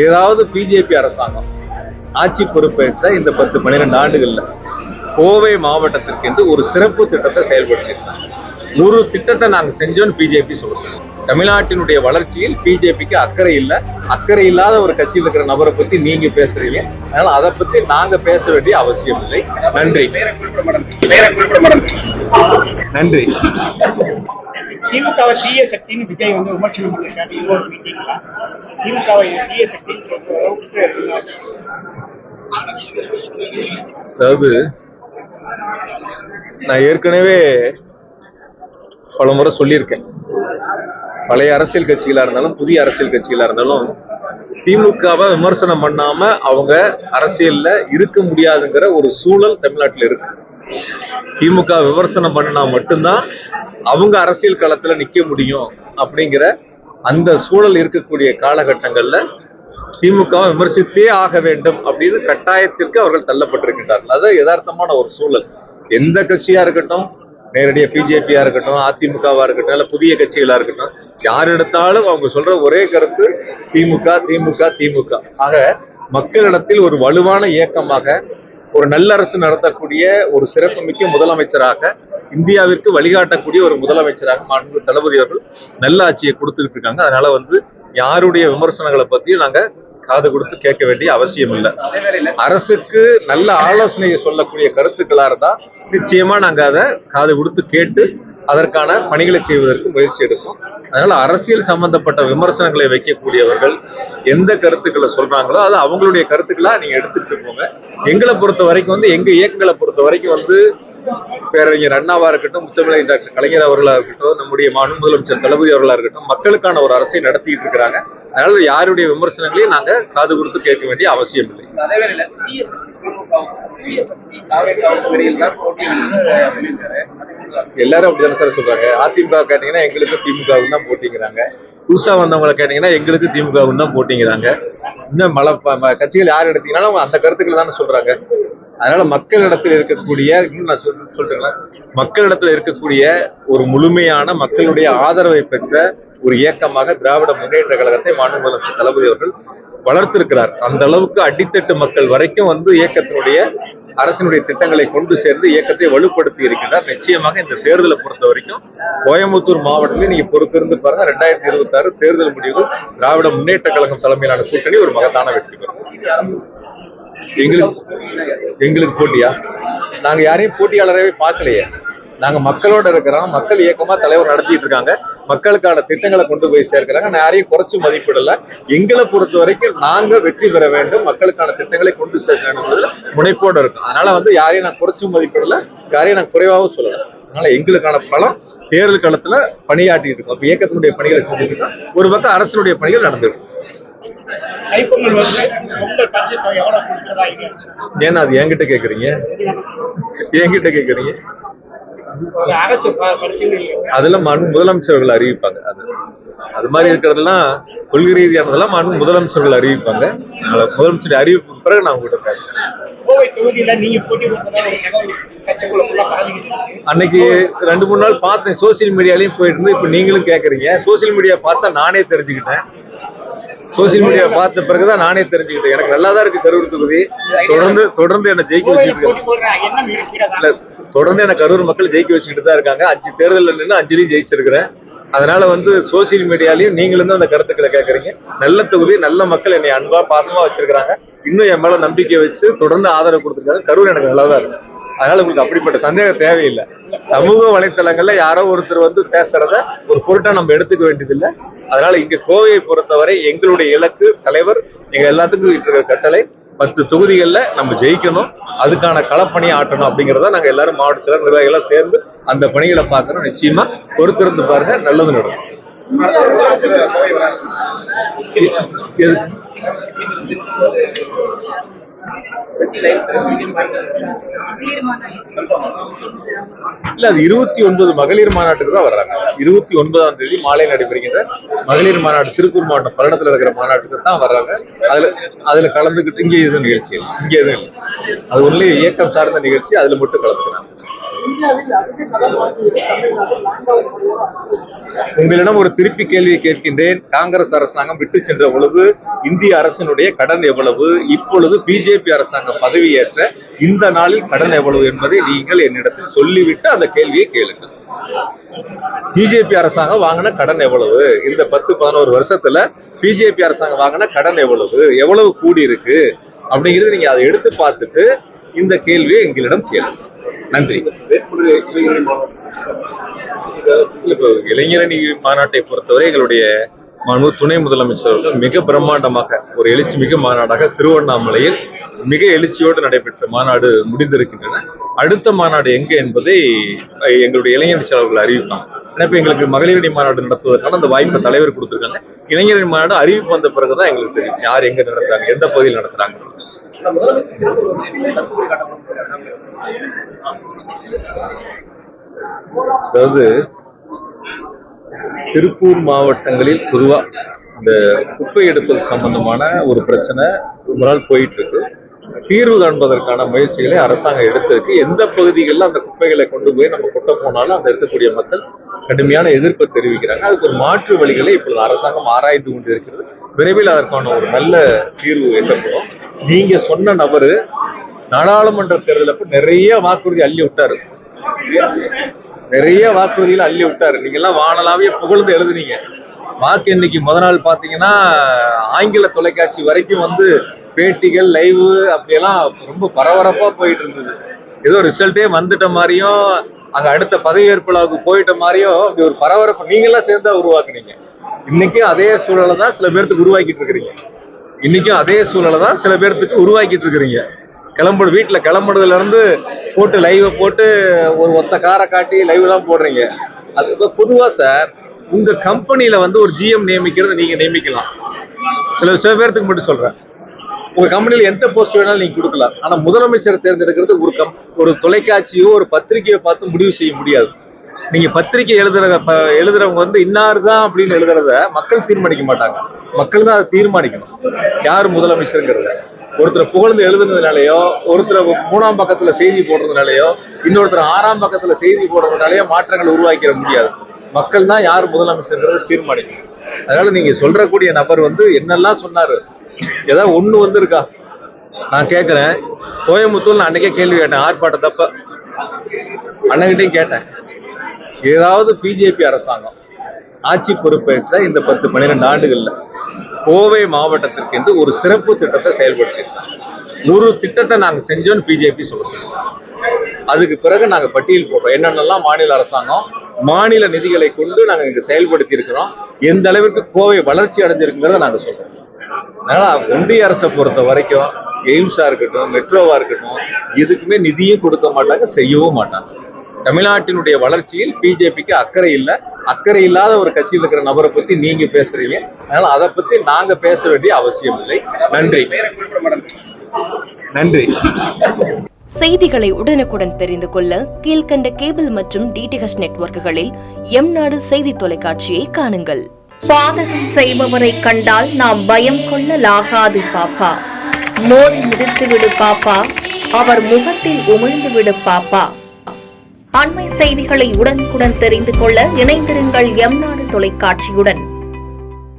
ஏதாவது பிஜேபி அரசாங்கம் ஆட்சி பொறுப்பேற்ற இந்த 10-12 ஆண்டுகள்ல கோவை மாவட்டத்திற்கு என்று ஒரு சிறப்பு திட்டத்தை செயல்படுத்தியிருக்காங்க. ஒரு திட்டத்தை நாங்க செஞ்சோம்னு பிஜேபி சொல்லுங்க. தமிழ்நாட்டினுடைய வளர்ச்சியில் பிஜேபிக்கு அக்கறை இல்லை. அக்கறை இல்லாத ஒரு கட்சியில் இருக்கிற நபரை பத்தி நீங்க பேசுறீங்க. அதனால அதை பத்தி நாங்க பேச வேண்டிய அவசியம் இல்லை. நன்றி. நன்றி. திமுகவை தீய சக்தின்னு விஜய் விமர்சனம் பண்ணிருக்காரு. இன்னொரு மீட்டிங்ல திமுகவை தீய சக்தின்னு அதாவது நான் ஏற்கனவே பல முறை சொல்லியிருக்கேன். பழைய அரசியல் கட்சிகளா இருந்தாலும் புதிய அரசியல் கட்சிகளா இருந்தாலும் திமுகவை விமர்சனம் பண்ணாம அவங்க அரசியல்ல இருக்க முடியாதுங்கிற ஒரு சூழல் தமிழ்நாட்டில் இருக்கு. திமுக விமர்சனம் பண்ணினா மட்டும்தான் அவங்க அரசியல் களத்துல நிக்க முடியும் அப்படிங்கிற அந்த சூழல் இருக்கக்கூடிய காலகட்டங்கள்ல திமுக விமர்சித்தே ஆக வேண்டும் அப்படின்னு கட்டாயத்திற்கு அவர்கள் தள்ளப்பட்டிருக்கின்றார்கள். அது யதார்த்தமான ஒரு சூழல். எந்த கட்சியா இருக்கட்டும், நேரடியா பிஜேபியா இருக்கட்டும், அதிமுகவா இருக்கட்டும், இல்ல புதிய கட்சிகளா இருக்கட்டும், யார் எடுத்தாலும் அவங்க சொல்ற ஒரே கருத்து திமுக திமுக திமுக. ஆக மக்களிடத்தில் ஒரு வலுவான இயக்கமாக, ஒரு நல்ல அரசு நடத்தக்கூடிய ஒரு சிறப்புமிக்க முதலமைச்சராக, இந்தியாவிற்கு வழிகாட்டக்கூடிய ஒரு முதலமைச்சராக மாண்பு தளபதி அவர்கள் நல்ல ஆட்சியை கொடுத்துக்கிட்டு இருக்காங்க. அதனால யாருடைய விமர்சனங்களை பத்தியும் நாங்க காது கொடுத்து கேட்க வேண்டிய அவசியம் இல்லை. அரசுக்கு நல்ல ஆலோசனையை சொல்லக்கூடிய கருத்துக்களா இருந்தா நிச்சயமா நாங்க அதை காது கொடுத்து கேட்டு அதற்கான பணிகளை செய்வதற்கு முயற்சி எடுப்போம். அதனால அரசியல் சம்பந்தப்பட்ட விமர்சனங்களை வைக்கக்கூடியவர்கள் எந்த கருத்துக்களை சொல்றாங்களோ அது அவங்களுடைய கருத்துக்களா நீங்க எடுத்துட்டு போங்க. எங்களை பொறுத்த வரைக்கும் எங்க இயக்கங்களை பொறுத்த வரைக்கும் பேரறிஞர் அண்ணாவா இருக்கட்டும், முத்தமிழை டாக்டர் கலைஞர் அவர்களா இருக்கட்டும், நம்முடைய மாநில முதலமைச்சர் தளபதி அவர்களா இருக்கட்டும், மக்களுக்கான ஒரு அரசை நடத்திட்டு இருக்கிறாங்க. அதனால யாருடைய விமர்சனங்களையும் நாங்க காது கொடுத்து கேட்க வேண்டிய அவசியம் இல்லை. எல்லாரும் அப்படிதானே சார் சொல்றாங்க. அதிமுக கேட்டீங்கன்னா எங்களுக்கு திமுகவுக்கு தான் போட்டிங்கிறாங்க. புதுசா வந்தவங்களை கேட்டீங்கன்னா எங்களுக்கு திமுகவுக்கு தான் போட்டிங்கிறாங்க. இன்னும் கட்சிகள் யார் எடுத்தீங்கன்னாலும் அந்த கருத்துக்களை தானே சொல்றாங்க. அதனால மக்களிடத்தில் இருக்கக்கூடிய நான் சொல்றேங்களா, மக்களிடத்தில் இருக்கக்கூடிய ஒரு முழுமையான மக்களுடைய ஆதரவை பெற்ற ஒரு இயக்கமாக திராவிட முன்னேற்ற கழகத்தை மாநில முதலமைச்சர் தளபதி அவர்கள் வளர்த்திருக்கிறார். அந்த அளவுக்கு அடித்தட்டு மக்கள் வரைக்கும் இயக்கத்தினுடைய அரசினுடைய திட்டங்களை கொண்டு சேர்ந்து இயக்கத்தை வலுப்படுத்தி இருக்கின்றார். நிச்சயமாக இந்த தேர்தலை பொறுத்த வரைக்கும் கோயம்புத்தூர் மாவட்டத்தில் நீங்க பொறுத்திருந்து பாருங்க. 2026 தேர்தல் முடிவு திராவிட முன்னேற்ற கழகம் தலைமையிலான கூட்டணி ஒரு மகத்தான வெற்றி பெறும். எங்களுக்கு போட்டியா? நாங்க யாரையும் போட்டியாளரவே பார்க்கலையே. நாங்க மக்களோட இருக்கிறோம். மக்கள் இயக்கமா தலைவர் நடத்திட்டு இருக்காங்க. மக்களுக்கான திட்டங்களை கொண்டு போய் சேர்க்கிறாங்க. நான் யாரையும் குறைச்சு மதிப்பிடல. எங்களை பொறுத்த வரைக்கும் நாங்க வெற்றி பெற வேண்டும், மக்களுக்கான திட்டங்களை கொண்டு சேர்க்க வேண்டும் முனைப்போடு இருக்கும். அதனால யாரையும் நான் குறைச்சு மதிப்பிடல, யாரையும் நான் குறைவாகவும் சொல்லல. அதனால எங்களுக்கான பலம் தேர்தல் களத்துல பணியாற்றிட்டு இருக்கோம். அப்ப இயக்கத்தினுடைய பணிகளை செஞ்சுட்டு இருக்கோம். ஒரு பக்கம் அரசினுடைய பணிகள் நடந்துருக்கு. ஏன்னா அது என்கிட்ட கேக்குறீங்க? அதெல்லாம் முதலமைச்சர்கள் அறிவிப்பாங்க. அது மாதிரி இருக்கிறதெல்லாம் கொள்கை ரீதியானதெல்லாம் முதலமைச்சர்கள் அறிவிப்பாங்க. முதலமைச்சர் அறிவிப்பு பிறகு நான் உங்ககிட்ட பேசுறேன். அன்னைக்கு 2-3 நாள் பார்த்தேன். சோசியல் மீடியாலையும் போயிட்டு இருந்து இப்ப நீங்களும் கேக்குறீங்க. சோசியல் மீடியா பார்த்தா நானே தெரிஞ்சுக்கிட்டேன். சோசியல் மீடியா பார்த்த பிறகுதான் நானே தெரிஞ்சுக்கிட்டேன். எனக்கு நல்லாதான் இருக்கு கரூர் தொகுதி. தொடர்ந்து என்ன ஜெயிக்க வச்சுட்டு தொடர்ந்து எனக்கு கரூர் மக்கள் ஜெயிக்க வச்சுக்கிட்டு தான் இருக்காங்க. 5 தேர்தலில் நின்று 5லையும் ஜெயிச்சிருக்கிறேன். அதனால சோசியல் மீடியாலையும் நீங்களும் தான் அந்த கருத்துக்களை கேட்கறீங்க. நல்ல தொகுதி, நல்ல மக்கள் என்னை அன்பா பாசமா வச்சிருக்கிறாங்க. இன்னும் என் மேல நம்பிக்கை வச்சு தொடர்ந்து ஆதரவு கொடுத்துருக்காங்க. கரூர் எனக்கு நல்லாதான் இருக்கு. அதனால உங்களுக்கு அப்படிப்பட்ட சந்தேகம் தேவையில்லை. சமூக வலைத்தளங்கள்ல யாரோ ஒருத்தர் பேசுறத ஒரு பொருட்டா நம்ம எடுத்துக்க வேண்டியதில்லை. அதனால இங்க கோவையை பொறுத்தவரை எங்களுடைய இலக்கு தலைவர் எங்க எல்லாத்துக்கும் இருக்கிற கட்டளை 10 தொகுதிகள்ல நம்ம ஜெயிக்கணும், அதுக்கான களப்பணியை ஆட்டணும் அப்படிங்கிறத நாங்க எல்லாரும் மாவட்ட செயலர் நிர்வாகிகள் சேர்ந்து அந்த பணிகளை பார்க்கறோம். நிச்சயமா பொறுத்திருந்து பாருங்க, நல்லது நடக்கும். இல்ல, அது 29 மகளிர் மாநாட்டுக்கு தான் வர்றாங்க. 29ஆம் தேதி மாலை நடைபெறுகின்ற மகளிர் மாநாடு திருப்பூர் மாவட்டம் பல்லடத்துல இருக்கிற மாநாட்டுக்கு தான் வர்றாங்க. அதுல கலந்துக்கிட்டு இங்கே எதுவும் நிகழ்ச்சி இல்லை. இங்கே எதுவும் இல்லை. அது ஒன்லி இயக்கம் சார்ந்த நிகழ்ச்சி. அதுல மட்டும் கலந்துக்கிறாங்க. உங்களிடம் ஒரு திருப்பி கேள்வியை கேட்கின்றேன். காங்கிரஸ் அரசாங்கம் விட்டு சென்ற பொழுது இந்திய அரசினுடைய கடன் எவ்வளவு, இப்பொழுது பிஜேபி அரசாங்கம் பதவியேற்ற இந்த நாளில் கடன் எவ்வளவு என்பதை நீங்கள் என்னிடத்தில் சொல்லிவிட்டு அந்த கேள்வியை கேளுங்கள். பிஜேபி அரசாங்கம் வாங்கின கடன் எவ்வளவு, இந்த 10-11 வருஷத்துல பிஜேபி அரசாங்கம் வாங்கின கடன் எவ்வளவு கூடி இருக்கு அப்படிங்கிறது நீங்க அதை எடுத்து பார்த்துட்டு இந்த கேள்வியை எங்களிடம் கேளுங்க. நன்றி. இப்போ இளைஞரணி மாநாட்டை பொறுத்தவரை எங்களுடைய துணை முதலமைச்சர் அவர்கள் மிக பிரம்மாண்டமாக ஒரு எழுச்சி மிக மாநாடாக திருவண்ணாமலையில் மிக எழுச்சியோடு நடைபெற்ற மாநாடு முடிந்திருக்கின்றன. அடுத்த மாநாடு எங்க என்பதை எங்களுடைய இளைஞரணி செயலாளர்கள் அறிவிப்பாங்க. இப்ப எங்களுக்கு மகளிரணி மாநாடு நடத்துவதற்கான அந்த வாய்ப்பை தலைவர் கொடுத்திருக்காங்க. இளைஞரணி மாநாடு அறிவிப்பு வந்த பிறகுதான் எங்களுக்கு தெரியும் யார் எங்க நடத்துறாங்க, எந்த பகுதியில் நடத்துறாங்க. அதாவது திருப்பூர் மாவட்டங்களில் பொதுவா இந்த குப்பை எடுப்பது சம்பந்தமான ஒரு பிரச்சனை ரொம்ப நாள் போயிட்டு இருக்கு. தீர்வு காண்பதற்கான முயற்சிகளை அரசாங்கம் எடுத்திருக்கு. எந்த பகுதிகளில் அந்த குப்பைகளை கொண்டு போய் நம்ம கொட்ட போனாலும் அந்த இருக்கக்கூடிய மக்கள் கடுமையான எதிர்ப்பை தெரிவிக்கிறாங்க. அதுக்கு ஒரு மாற்று வழிகளை இப்பொழுது அரசாங்கம் ஆராய்ந்து கொண்டு இருக்கிறது. விரைவில் அதற்கான ஒரு நல்ல தீர்வு எட்டப்படும். நீங்க சொன்ன நபரு நாடாளுமன்ற தேர்தலுக்கு நிறைய வாக்குறுதி அள்ளி விட்டாரு, நீங்க எல்லாம் வானலாவிய புகழ்ந்து எழுதுனீங்க. வாக்கு எண்ணிக்கை முத நாள் பாத்தீங்கன்னா ஆங்கில தொலைக்காட்சி வரைக்கும் வந்து பேட்டிகள் லைவ் அப்படியெல்லாம் ரொம்ப பரபரப்பா போயிட்டு இருந்தது. ஏதோ ரிசல்ட்டே வந்துட்ட மாதிரியும் அங்க அடுத்த பதவியேற்பு விழாவுக்கு போயிட்ட மாதிரியும் அப்படி ஒரு பரபரப்பு நீங்க எல்லாம் சேர்ந்தா உருவாக்குனீங்க. இன்னைக்கும் அதே சூழலை தான் சில பேர்த்துக்கு உருவாக்கிட்டு இருக்கிறீங்க. வீட்டுல கிளம்புறதுல இருந்து போட்டு லைவ் போட்டு ஒரு ஒத்த காரை காட்டி லைவ் எல்லாம் போடுறீங்க. அது இப்ப பொதுவா சார் உங்க கம்பெனில வந்து ஒரு ஜிஎம் நியமிக்கிறது நீங்க நியமிக்கலாம். சில பேர்த்துக்கு மட்டும் சொல்றேன், உங்க கம்பெனில எந்த போஸ்ட் வேணாலும் நீங்க கொடுக்கலாம். ஆனா முதலமைச்சர் தேர்ந்தெடுக்கிறது ஒரு தொலைக்காட்சியோ ஒரு பத்திரிகையோ பார்த்து முடிவு செய்ய முடியாது. நீங்க பத்திரிகை எழுதுறவங்க வந்து இன்னாருதான் அப்படின்னு எழுதுறத மக்கள் தீர்மானிக்க மாட்டாங்க. மக்கள் தான் அதை தீர்மானிக்கணும் யார் முதலமைச்சருங்கிறத. ஒருத்தர் புகழ்ந்து எழுதுனதுனாலயோ, ஒருத்தர் 3ஆம் பக்கத்துல செய்தி போடுறதுனாலயோ, இன்னொருத்தர் 6ஆம் பக்கத்துல செய்தி போடுறதுனாலயோ மாற்றங்கள் உருவாக்கிட முடியாது. மக்கள் தான் யார் முதலமைச்சர்ங்கிறத தீர்மானிக்கணும். அதனால நீங்க சொல்றக்கூடிய நபர் வந்து என்னெல்லாம் சொன்னாரு, ஏதாவது ஒண்ணு வந்து இருக்கா? நான் கேட்கிறேன், கோயம்புத்தூர் நான் அன்னைக்கே கேள்வி கேட்டேன், ஆர்ப்பாட்டத்தப்ப அண்ணகிட்டையும் கேட்டேன், ஏதாவது பிஜேபி அரசாங்கம் ஆட்சி பொறுப்பேற்ற இந்த 10-12 ஆண்டுகள்ல கோவை மாவட்டத்திற்கு என்று ஒரு சிறப்பு திட்டத்தை செயல்படுத்தியிருக்காங்க. ஒரு திட்டத்தை நாங்க செஞ்சோம்னு பிஜேபி சொல்லுவோம். அதுக்கு பிறகு நாங்க பட்டியல் போடுறோம் என்னென்னலாம் மாநில அரசாங்கம் மாநில நிதிகளை கொண்டு நாங்க இங்க செயல்படுத்தி இருக்கிறோம், எந்த அளவிற்கு கோவை வளர்ச்சி அடைஞ்சிருக்குங்கிறத நாங்க சொல்றோம். அதனால ஒன்றிய அரசை பொறுத்த வரைக்கும் எய்ம்ஸா இருக்கட்டும், மெட்ரோவா இருக்கட்டும், இதுக்குமே நிதியும் கொடுக்க மாட்டாங்க, செய்யவும் மாட்டாங்க. தமிழ்நாட்டினுடைய வளர்ச்சியில் பிஜேபிக்கு அக்கறை இல்லை. அக்கறை இல்லாத ஒரு கட்சியில் இருக்கிற நபரை பத்தி நீங்க பேசுறீங்க. அதனால அதை பத்தி நாங்க பேச வேண்டிய அவசியம் இல்லை. நன்றி. செய்திகளை உடனுக்குடன் தெரிந்து கொள்ள கீழ்கண்ட கேபிள் மற்றும் டிடிஎச் நெட்வொர்க்குகளில் எம்நாடு செய்தி தொலைக்காட்சியை காணுங்கள். பாதகம் செய்பவரை கண்டால் நாம் பயம் கொள்ளலாகாது பாப்பா. மோதி மிதித்து விடு பாப்பா, அவர் முகத்தில் உமிழ்ந்து விடு பாப்பா. அண்மை செய்திகளை உடனுக்குடன் தெரிந்து கொள்ள இணைந்திருங்கள் எம்நாடு தொலைக்காட்சியுடன்.